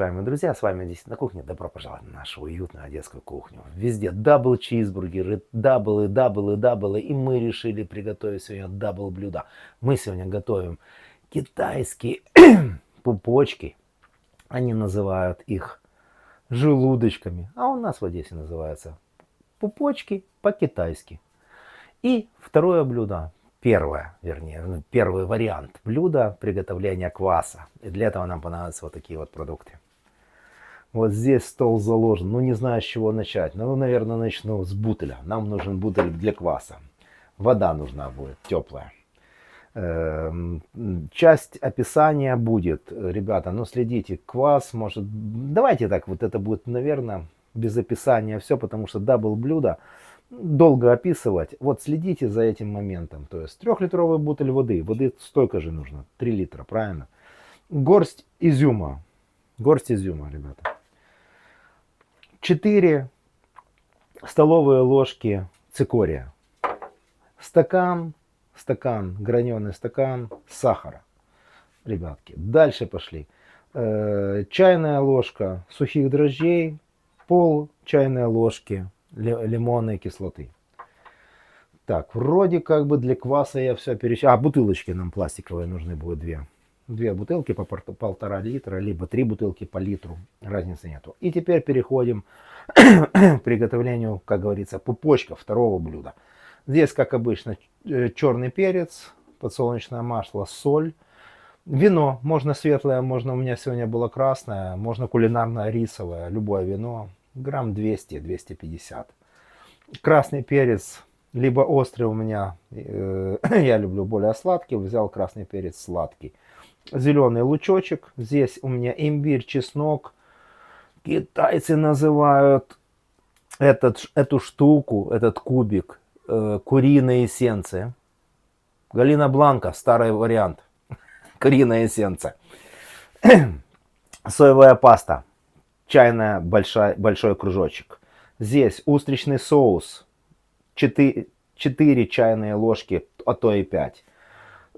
уважаемые друзья, с вами «Одесса на кухне». Добро пожаловать на нашу уютную одесскую кухню. Везде дабл чизбургеры, даблы. И мы решили приготовить сегодня дабл блюда. Мы сегодня готовим китайские пупочки. Они называют их желудочками. А у нас в Одессе называются пупочки по-китайски. И второе блюдо. Первый вариант блюда приготовления кваса. И для этого нам понадобятся вот такие вот продукты. Вот здесь стол заложен. Ну, не знаю, с чего начать. Ну, наверное, начну с бутыля. Нам нужен бутыль для кваса. Вода нужна будет, теплая. Часть описания будет, ребята, ну, следите. Квас может... Давайте так, вот это будет, наверное, без описания все, потому что дабл блюдо долго описывать. Вот следите за этим моментом. То есть 3-литровая бутыль воды. Воды столько же нужно. 3 литра, правильно? Горсть изюма. Горсть изюма, ребята. 4 столовые ложки цикория. Стакан, граненый стакан сахара. Ребятки, дальше пошли. Чайная ложка сухих дрожжей. Пол чайной ложки лимонной кислоты. Так, вроде как бы для кваса я все перечислил. А, бутылочки нам пластиковые нужны будут 2. 2 бутылки по 1,5 литра, либо 3 бутылки по литру. Разницы нету. И теперь переходим к приготовлению, как говорится, пупочка второго блюда. Здесь, как обычно, черный перец, подсолнечное масло, соль. Вино. Можно светлое, можно, у меня сегодня было красное, можно кулинарное рисовое, любое вино. Грамм 200-250. Красный перец, либо острый у меня, я люблю более сладкий, взял красный перец сладкий. Зеленый лучочек, здесь у меня имбирь, чеснок. Китайцы называют эту штуку, этот кубик, куриной эссенции. Галина Бланка, старый вариант, куриная эссенция. Соевая паста. Чайная большой кружочек. Здесь устричный соус 4 чайные ложки, а то и 5.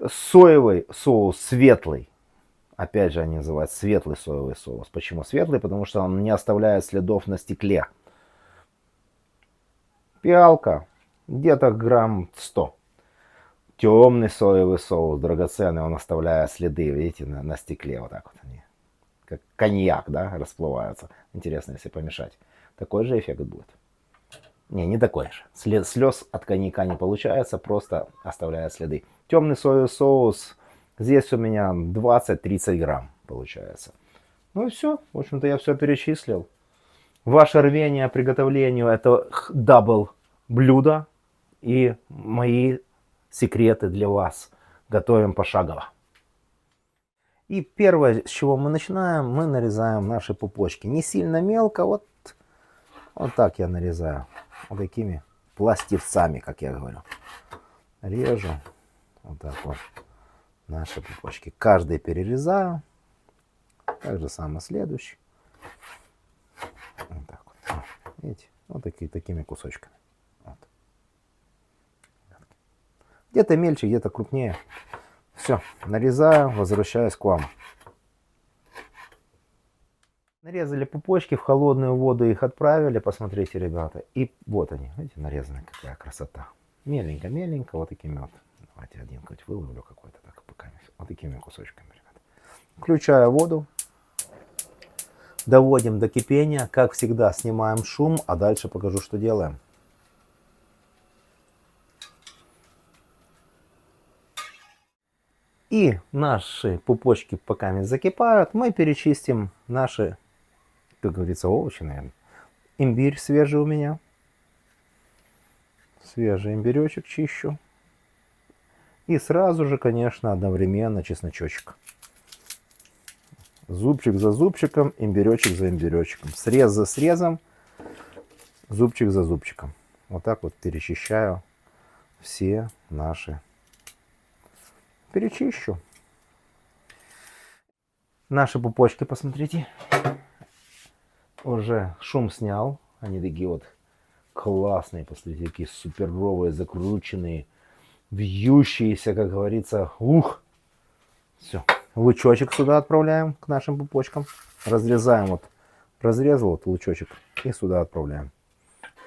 Соевый соус светлый. Опять же они называют светлый соевый соус. Почему светлый? Потому что он не оставляет следов на стекле. Пиалка. Где-то грамм 100. Темный соевый соус, драгоценный, он оставляет следы, видите, на стекле. Вот так вот они. Как коньяк, да, расплываются. Интересно, если помешать. Такой же эффект будет. Не такой же. Слез от коньяка не получается, просто оставляет следы. Темный соевый соус. Здесь у меня 20-30 грамм получается. Ну и все. В общем-то, я все перечислил. Ваше рвение приготовлению это дабл блюдо. И мои секреты для вас. Готовим пошагово. И первое, с чего мы начинаем, мы нарезаем наши пупочки. Не сильно мелко, вот так я нарезаю. Вот такими пластивцами, как я говорю. Режу. Вот так вот наши пупочки. Каждый перерезаю. Так же самое следующий. Вот так вот. Видите? Вот такими кусочками. Вот. Где-то мельче, где-то крупнее. Все, нарезаю, возвращаюсь к вам. Нарезали пупочки, в холодную воду их отправили, посмотрите, ребята. И вот они, видите, нарезаны, какая красота. Меленько, вот такими вот. Давайте один хоть выловлю какой-то, так пока. Вот такими кусочками, ребята. Включаю воду. Доводим до кипения. Как всегда, снимаем шум, а дальше покажу, что делаем. И наши пупочки пока не закипают, мы перечистим наши, как говорится, овощи, наверное. Имбирь свежий у меня. Свежий имбиречек чищу. И сразу же, конечно, одновременно чесночочек. Зубчик за зубчиком, имбиречек за имбиречком. Срез за срезом, зубчик за зубчиком. Вот так вот перечищаю все наши. Перечищу. Наши пупочки, посмотрите. Уже шум снял. Они такие вот классные, посмотрите, такие суперовые, закрученные, вьющиеся, как говорится. Ух! Все. Лучочек сюда отправляем к нашим пупочкам. Разрезаем вот, разрезал вот лучочек и сюда отправляем.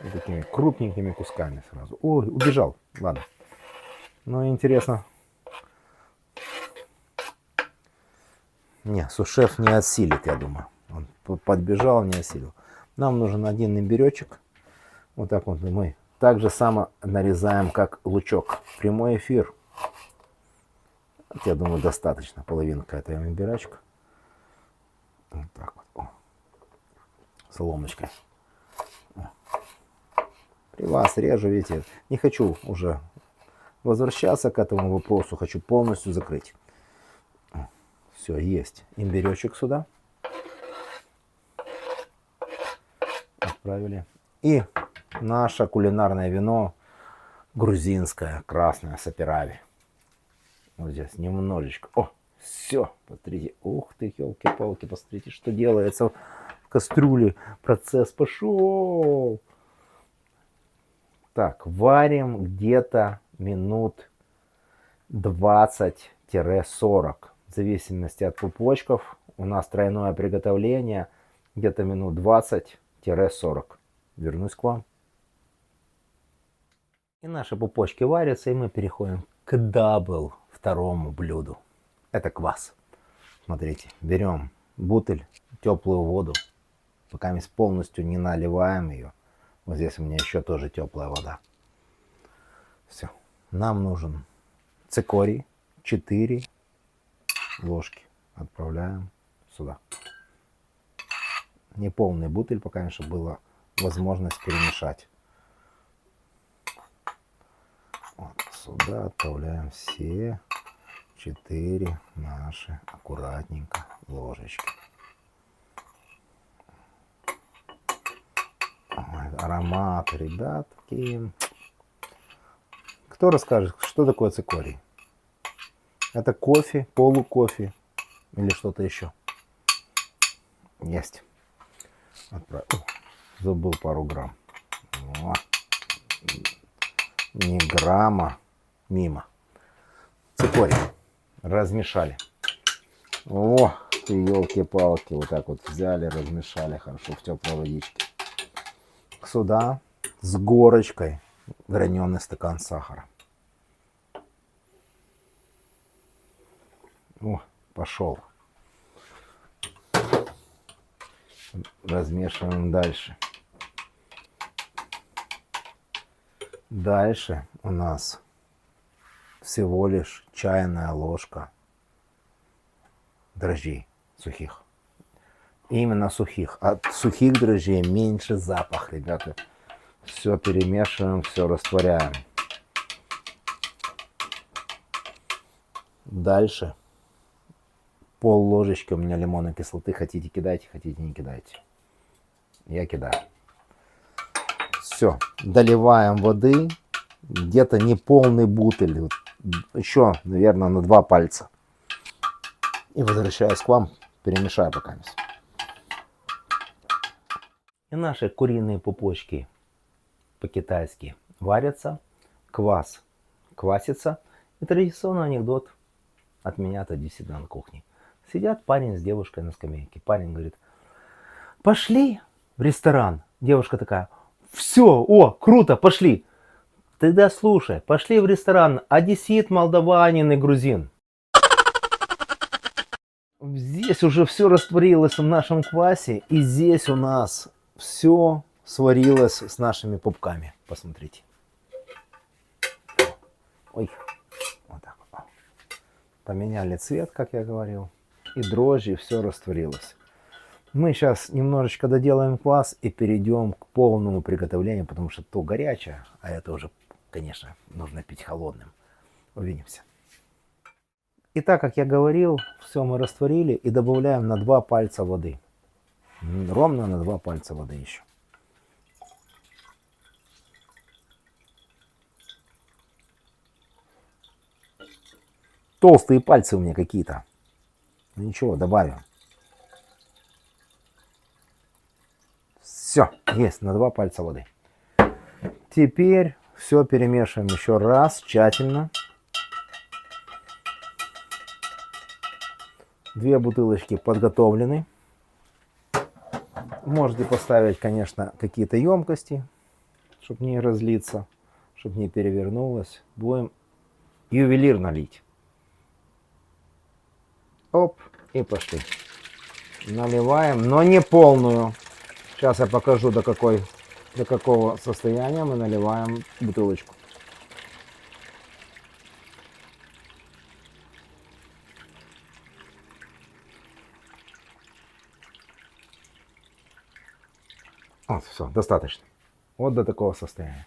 Вот такими крупненькими кусками сразу. Ой, убежал. Ладно. Ну, интересно. Не, сушеф не осилит, я думаю. Он подбежал, не осилил. Нам нужен один имбиречек. Вот так вот мы так же само нарезаем, как лучок. Прямой эфир. Вот, я думаю, достаточно. Половинка этого имбирячка. Вот так вот. О. Соломочкой. О. При вас режу, видите. Не хочу уже возвращаться к этому вопросу. Хочу полностью закрыть. Все, есть. Имбиречек сюда. Отправили. И наше кулинарное вино грузинское, красное, саперави. Вот здесь немножечко. О, все, посмотрите. Ух ты, елки-палки, посмотрите, что делается в кастрюле. Процесс пошел. Так, варим где-то минут 20-40. В зависимости от пупочков. У нас тройное приготовление. Где-то минут 20-40. Вернусь к вам. И наши пупочки варятся, и мы переходим к дабл второму блюду. Это квас. Смотрите, берем бутыль, теплую воду. Пока мы полностью не наливаем ее. Вот здесь у меня еще тоже теплая вода. Все. Нам нужен цикорий. 4 ложки. Отправляем сюда. Не полный бутыль, пока чтобы была возможность перемешать. Вот сюда отправляем все 4 наши аккуратненько ложечки. Ой, аромат, ребятки. Кто расскажет, что такое цикорий? Это кофе, полукофе или что-то еще? Есть. Отправил. Забыл пару грамм. О. Не грамма, мимо. Цикорий. Размешали. О, ты елки-палки. Вот так вот взяли, размешали хорошо в теплой водичке. Сюда с горочкой граненый стакан сахара. О, пошел. Размешиваем дальше. Дальше у нас всего лишь чайная ложка дрожжей сухих. Именно сухих. От сухих дрожжей меньше запах, ребята. Все перемешиваем, все растворяем. Дальше пол ложечки у меня лимонной кислоты. Хотите кидайте, хотите не кидайте. Я кидаю. Все, доливаем воды. Где-то не полный бутыль. Вот, еще, наверное, на 2 пальца. И возвращаюсь к вам. Перемешаю пока. И наши куриные пупочки по-китайски варятся. Квас квасится. И традиционный анекдот от меня-то действительно на кухне. Сидят парень с девушкой на скамейке. Парень говорит: пошли в ресторан. Девушка такая: все, о, круто, пошли. Тогда слушай, пошли в ресторан одессит, молдаванин и грузин. Здесь уже все растворилось в нашем квасе. И здесь у нас все сварилось с нашими пупками. Посмотрите. Ой, вот так вот. Поменяли цвет, как я говорил. И дрожжи, все растворилось. Мы сейчас немножечко доделаем квас и перейдем к полному приготовлению, потому что то горячее, а это уже, конечно, нужно пить холодным. Увидимся. И так, как я говорил, все мы растворили и добавляем на 2 пальца воды. Ровно на 2 пальца воды еще. Толстые пальцы у меня какие-то. Ну ничего, добавим. Все, есть, на 2 пальца воды. Теперь все перемешиваем еще раз, тщательно. Две бутылочки подготовлены. Можете поставить, конечно, какие-то емкости, чтобы не разлиться, чтобы не перевернулось. Будем ювелирно лить. Оп, и пошли. Наливаем, но не полную. Сейчас я покажу, до какого состояния мы наливаем бутылочку. Вот, все, достаточно. Вот до такого состояния.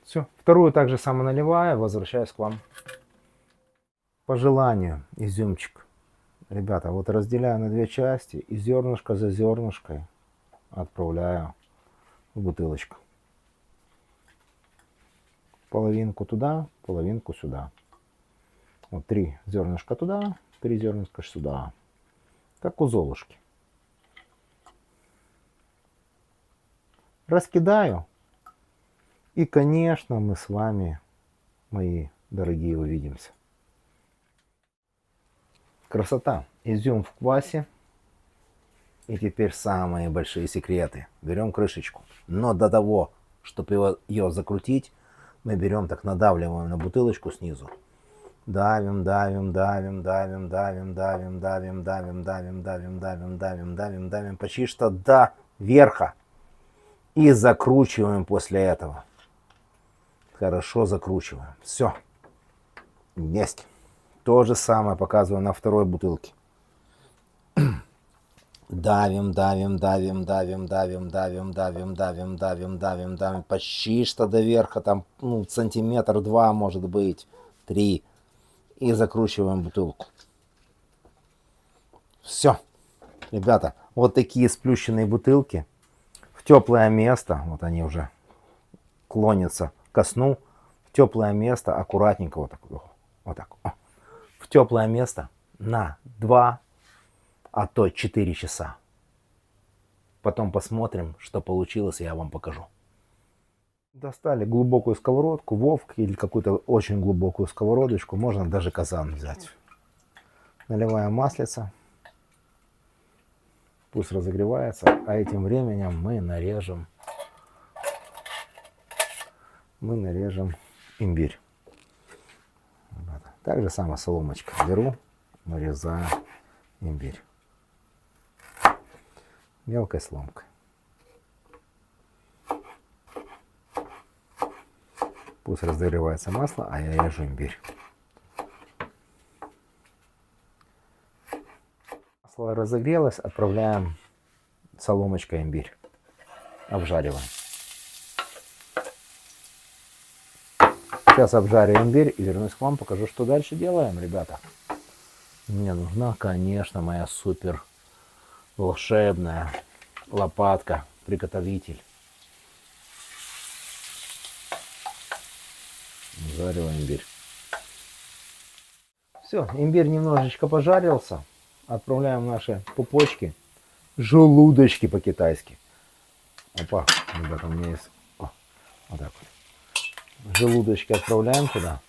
Все. Вторую также само наливаю, возвращаюсь к вам. По желанию изюмчик. Ребята, вот разделяю на две части и зернышко за зернышкой отправляю в бутылочку. Половинку туда, половинку сюда. Вот 3 зернышка туда, 3 зернышка сюда. Как у Золушки. Раскидаю. И, конечно, мы с вами, мои дорогие, увидимся. Красота. Изюм в квасе. И теперь самые большие секреты. Берем крышечку. Но до того, чтобы ее закрутить, мы берем, так надавливаем на бутылочку снизу. Давим, давим, давим, давим, давим, давим, давим, давим, давим, давим, давим, давим, давим, давим, почти что до верха. И закручиваем после этого. Хорошо закручиваем. Все. Есть. То же самое показываю на второй бутылке. Давим, давим, давим, давим, давим, давим, давим, давим, давим, давим, давим. Почти что до верха. Там сантиметр-два, может быть. 3. И закручиваем бутылку. Все. Ребята, вот такие сплющенные бутылки. В теплое место. Вот они уже клонятся ко сну. В теплое место. Аккуратненько вот так. Вот так. В теплое место на 2, а то 4 часа. Потом посмотрим, что получилось, и я вам покажу. Достали глубокую сковородку, вовк или какую-то очень глубокую сковородочку. Можно даже казан взять. Наливаем маслица. Пусть разогревается. А этим временем мы нарежем имбирь. Так же самое соломочка. Беру, нарезаю имбирь. Мелкой сломкой. Пусть разогревается масло, а я режу имбирь. Масло разогрелось, отправляем соломочкой имбирь. Обжариваем. Сейчас обжарю имбирь и вернусь к вам, покажу, что дальше делаем, ребята. Мне нужна, конечно, моя супер волшебная лопатка, приготовитель. Обжариваем имбирь. Все, имбирь немножечко пожарился. Отправляем наши пупочки, желудочки по-китайски. Опа, ребята, у меня есть... О, вот так вот. Желудочки отправляем туда.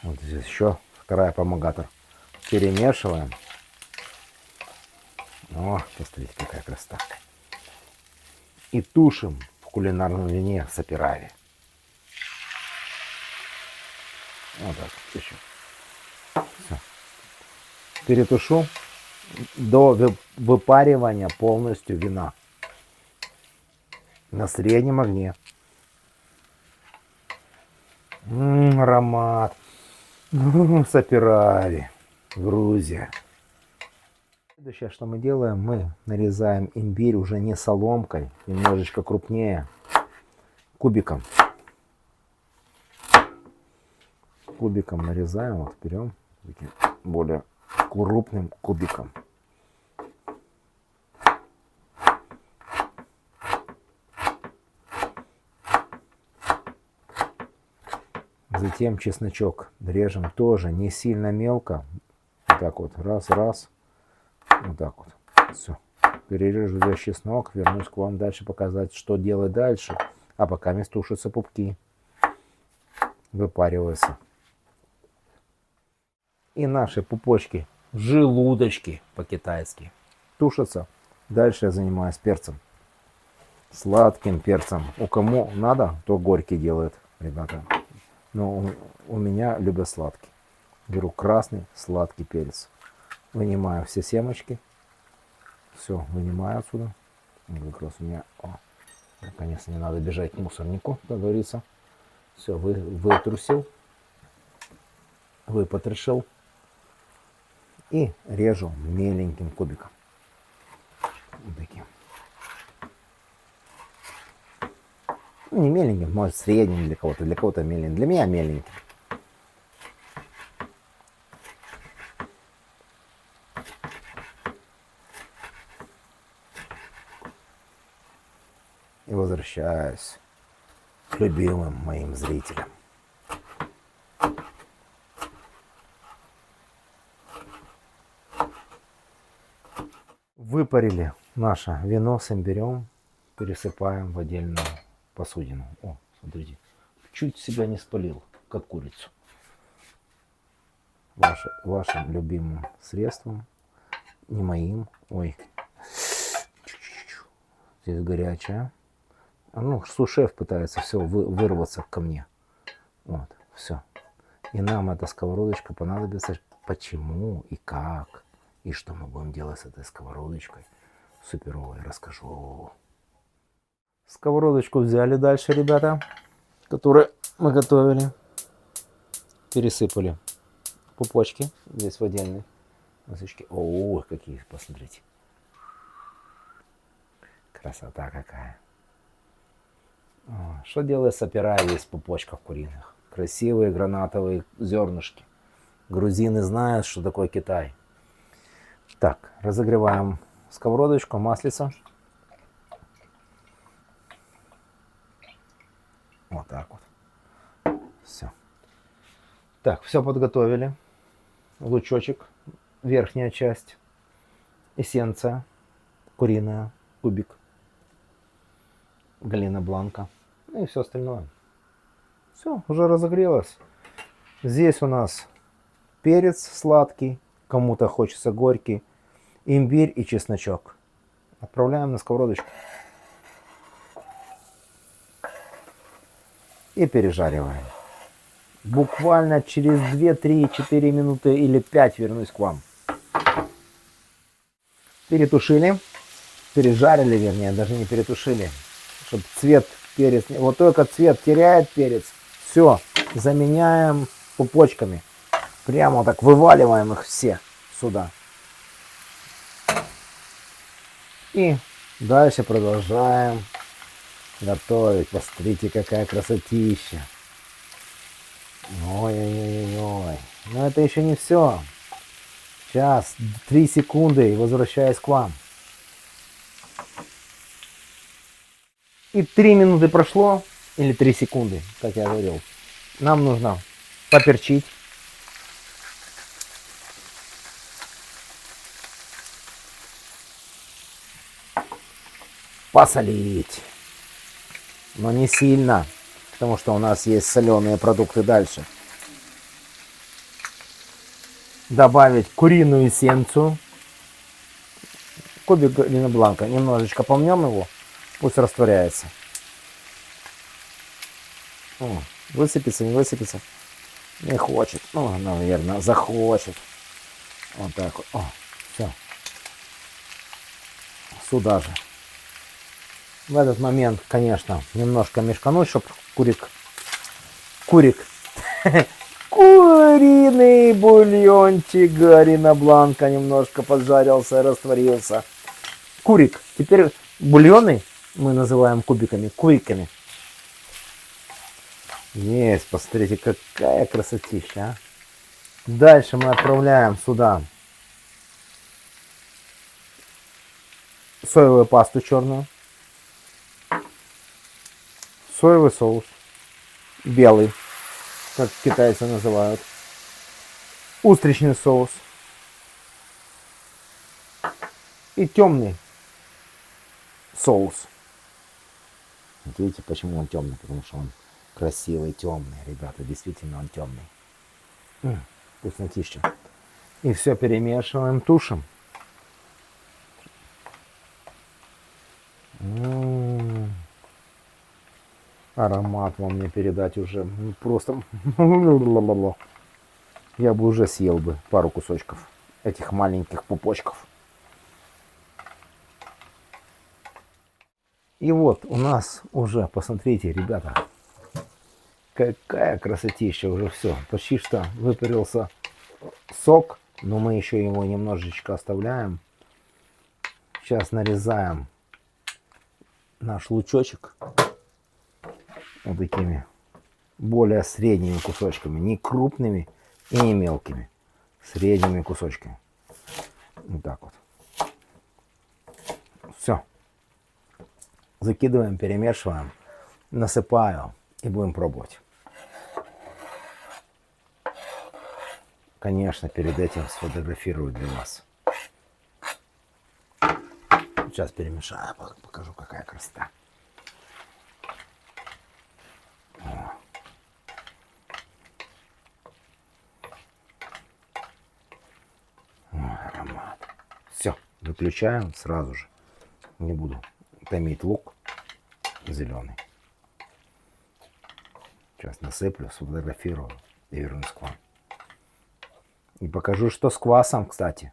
Вот здесь еще вторая помогатор. Перемешиваем. О, посмотрите, какая красота. И тушим в кулинарном вине Саперави. Вот так, еще. Все. Перетушу до выпаривания полностью вина. На среднем огне. Аромат. Саперави. Грузия. Следующее, что мы делаем, мы нарезаем имбирь уже не соломкой, немножечко крупнее, кубиком. Кубиком нарезаем, вот берем таким более крупным кубиком. Затем чесночок режем тоже не сильно мелко. Вот так вот, раз. Вот так вот. Все. Перережу весь чеснок, вернусь к вам дальше показать, что делать дальше. А пока тушатся пупки. Выпариваются. И наши пупочки, желудочки по-китайски, тушатся. Дальше я занимаюсь перцем. Сладким перцем. У кому надо, то горький делает, ребята. Но у меня любят сладкий. Беру красный сладкий перец. Вынимаю все семечки. Все, вынимаю отсюда. Как раз у меня... О, наконец-то не надо бежать к мусорнику, как говорится. Все, вытрусил. Выпотрошил. И режу меленьким кубиком. Вот таким. Ну, не меленьким, может средним для кого-то меленьким. Для меня меленьким. И возвращаюсь к любимым моим зрителям. Выпарили наше вино с имбирем, пересыпаем в отдельную посудину. О, смотрите, чуть себя не спалил, как курицу. Вашим любимым средством, не моим. Ой, здесь горячая. Ну, сушеф пытается все вырваться ко мне. Вот, все. И нам эта сковородочка понадобится. Почему и как, и что мы будем делать с этой сковородочкой суперовой, расскажу. Сковородочку взяли дальше, ребята, которые мы готовили. Пересыпали пупочки здесь в отдельной носочке. О, какие, посмотрите. Красота какая. Что делает сапирай из пупочков куриных? Красивые гранатовые зернышки. Грузины знают, что такое Китай. Так, разогреваем сковородочку, маслица. Вот так вот. Все. Так, все подготовили. Лучочек, верхняя часть, эссенция куриная, кубик, галина бланка и все остальное. Все, уже разогрелось. Здесь у нас перец сладкий, кому-то хочется горький, имбирь и чесночок. Отправляем на сковородочку. И пережариваем. Буквально через 2, 3, 4 минуты или 5 вернусь к вам. Перетушили. Пережарили, вернее, даже не перетушили. Чтобы цвет перец... Вот только цвет теряет перец. Все, заменяем пупочками. Прямо так вываливаем их все сюда. И дальше продолжаем готовить. Посмотрите, какая красотища. Ой-ой-ой-ой. Но это еще не все. Сейчас, 3 секунды и возвращаюсь к вам. И 3 минуты прошло, или 3 секунды, как я говорил. Нам нужно поперчить. Посолить. Но не сильно, потому что у нас есть соленые продукты дальше. Добавить куриную эссенцию. Кубик галина бланка. Немножечко помнем его. Пусть растворяется. О, высыпется, не высыпется. Не хочет. Ну, наверное, захочет. Вот так вот. О, все. Сюда же. В этот момент, конечно, немножко мешкануть, чтобы куриный бульончик галина бланка немножко поджарился, растворился. Курик. Теперь бульоны мы называем кубиками, куриками. Есть, посмотрите, какая красотища. А? Дальше мы отправляем сюда соевую пасту черную. Соевый соус. Белый, как китайцы называют. Устричный соус. И темный соус. Видите, почему он темный? Потому что он красивый, темный, ребята. Действительно, он темный. Вкуснотища. И все перемешиваем, тушим. Аромат вам мне передать уже просто... Я бы уже съел бы пару кусочков этих маленьких пупочков. И вот у нас уже, посмотрите, ребята, какая красотища уже все. Почти что выпарился сок, но мы еще его немножечко оставляем. Сейчас нарезаем наш лучочек вот такими более средними кусочками, не крупными и не мелкими, средними кусочками. Вот так вот. Все. Закидываем, перемешиваем, насыпаю и будем пробовать. Конечно, перед этим сфотографирую для вас. Сейчас перемешаю, покажу, какая красота. Аромат. Все, выключаем сразу же. Не буду томить лук зеленый. Сейчас насыплю, сфотографирую и вернусь к вам. И покажу, что с квасом, кстати.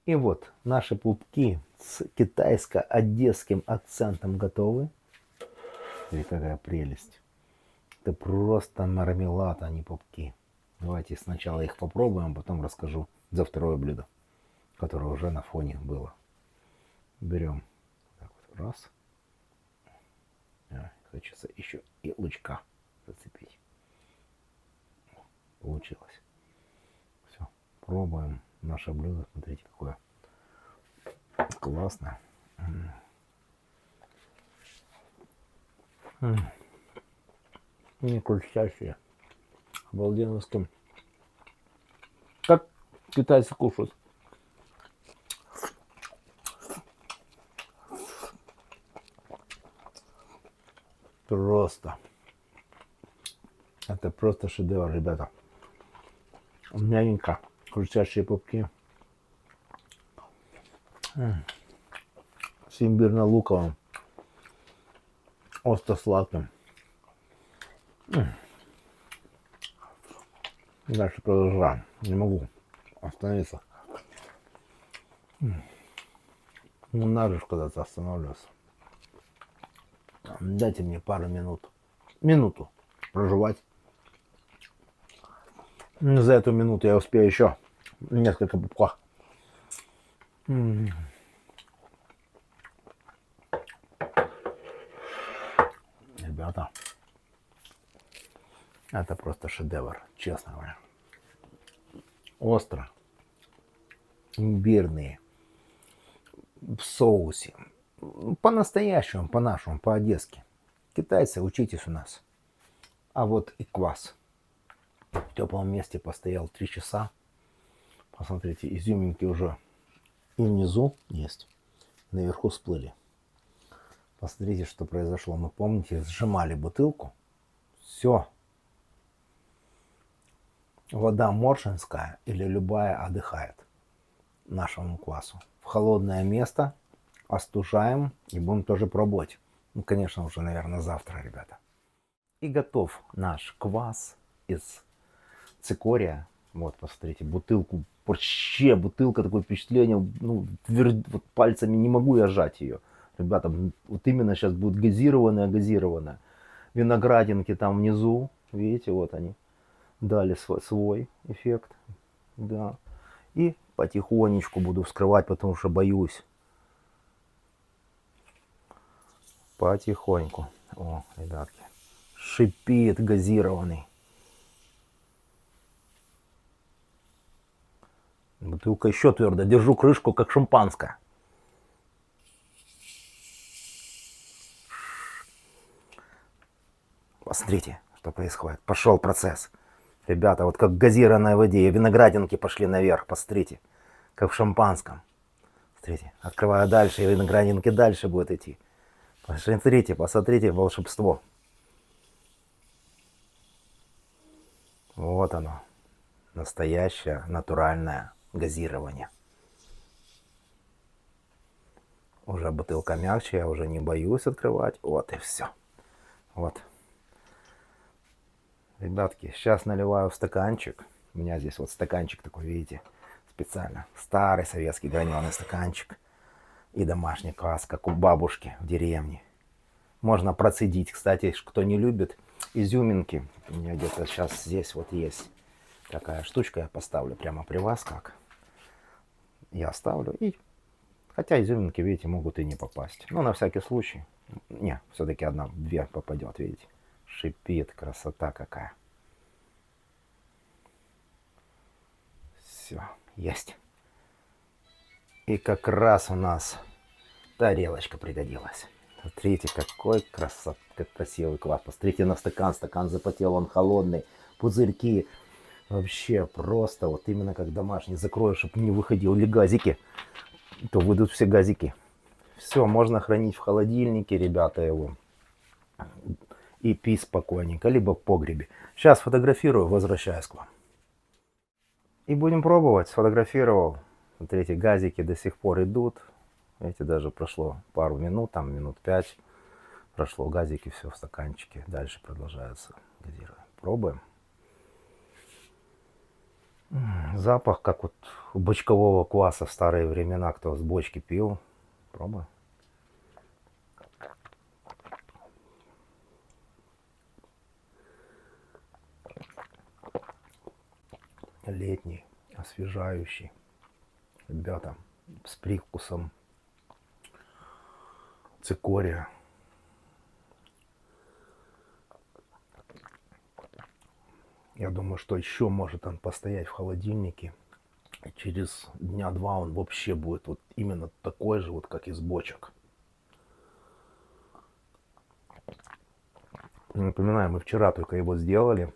И вот наши пупки с китайско-одесским акцентом готовы. Смотри, какая прелесть. Это просто мармелад, а не пупки. Давайте сначала их попробуем, потом расскажу за второе блюдо, которое уже на фоне было. Берем так вот, раз. Хочется еще и лучка зацепить. Получилось. Все, пробуем наше блюдо. Смотрите, какое классное. Не хрустящие. Обалденно с кем. Как китайцы кушают. Просто. Это просто шедевр, ребята. Мягенько. Хрустящие пупки. С имбирно-луковым. Остро-сладким. Дальше продолжаем. Не могу остановиться. Ну, надо же куда-то останавливаться. Дайте мне пару минут. Минуту проживать. За эту минуту я успею еще несколько пупков. Ребята, это просто шедевр, честно говоря. Остро. Имбирные. В соусе. По-настоящему, по-нашему, по-одесски. Китайцы, учитесь у нас. А вот и квас. В теплом месте постоял 3 часа. Посмотрите, изюминки уже и внизу есть. Наверху всплыли. Посмотрите, что произошло. Мы, помните, сжимали бутылку. Все. Вода моршинская или любая отдыхает нашему квасу. В холодное место остужаем и будем тоже пробовать. Ну, конечно, уже, наверное, завтра, ребята. И готов наш квас из цикория. Вот, посмотрите, бутылку. Вообще, бутылка, такое впечатление. Ну, вот пальцами не могу я сжать ее. Ребята, вот именно сейчас будет газированная. Виноградинки там внизу. Видите, вот они. Дали свой эффект. Да. И потихонечку буду вскрывать, потому что боюсь. Потихоньку. О, ребятки. Шипит газированный. Бутылка еще твердая. Держу крышку, как шампанское. Посмотрите, что происходит. Пошел процесс. Ребята, вот как в газированной воде. Виноградинки пошли наверх. Посмотрите. Как в шампанском. Смотрите. Открываю дальше. И виноградинки дальше будут идти. Посмотрите волшебство. Вот оно. Настоящее натуральное газирование. Уже бутылка мягче, я уже не боюсь открывать. Вот и все. Вот. Ребятки, сейчас наливаю в стаканчик. У меня здесь вот стаканчик такой, видите, специально. Старый советский граненый стаканчик. И домашний квас, как у бабушки в деревне. Можно процедить. Кстати, кто не любит изюминки, у меня где-то сейчас здесь вот есть такая штучка, я поставлю прямо при вас, как я ставлю. И хотя изюминки, видите, могут и не попасть. Но на всякий случай. Не, все-таки одна-две попадет, видите. Шипит, красота какая. Все, есть. И как раз у нас тарелочка пригодилась. Смотрите, какой красивый квас. Посмотрите на стакан. Стакан запотел, он холодный. Пузырьки. Вообще просто вот именно как домашний. Закрою, чтобы не выходили газики. То выйдут все газики. Все, можно хранить в холодильнике, ребята, его. И пить спокойненько, либо в погребе. Сейчас фотографирую, возвращаюсь к вам. И будем пробовать. Сфотографировал. Смотрите, газики до сих пор идут. Видите, даже прошло пару минут, там минут 5. Прошло газики, все в стаканчике. Дальше продолжается газирование. Пробуем. Запах, как вот у бочкового кваса в старые времена, кто с бочки пил. Пробуем. Летний, освежающий. Ребята, с привкусом цикория. Я думаю, что еще может он постоять в холодильнике. И через дня два он вообще будет вот именно такой же, вот как из бочек. Напоминаю, мы вчера только его сделали.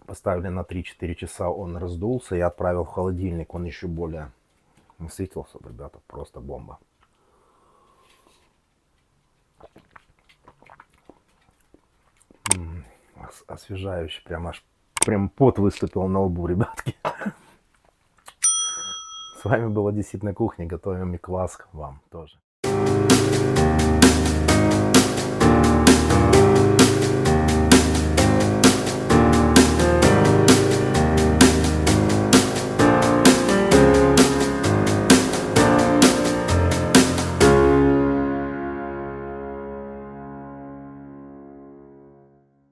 Поставили на 3-4 часа, он раздулся. Я отправил в холодильник, он еще более насытился, ребята. Просто бомба. Освежающий, прям пот выступил на лбу, ребятки. С вами была Одессит на кухне. Готовим и квас вам тоже.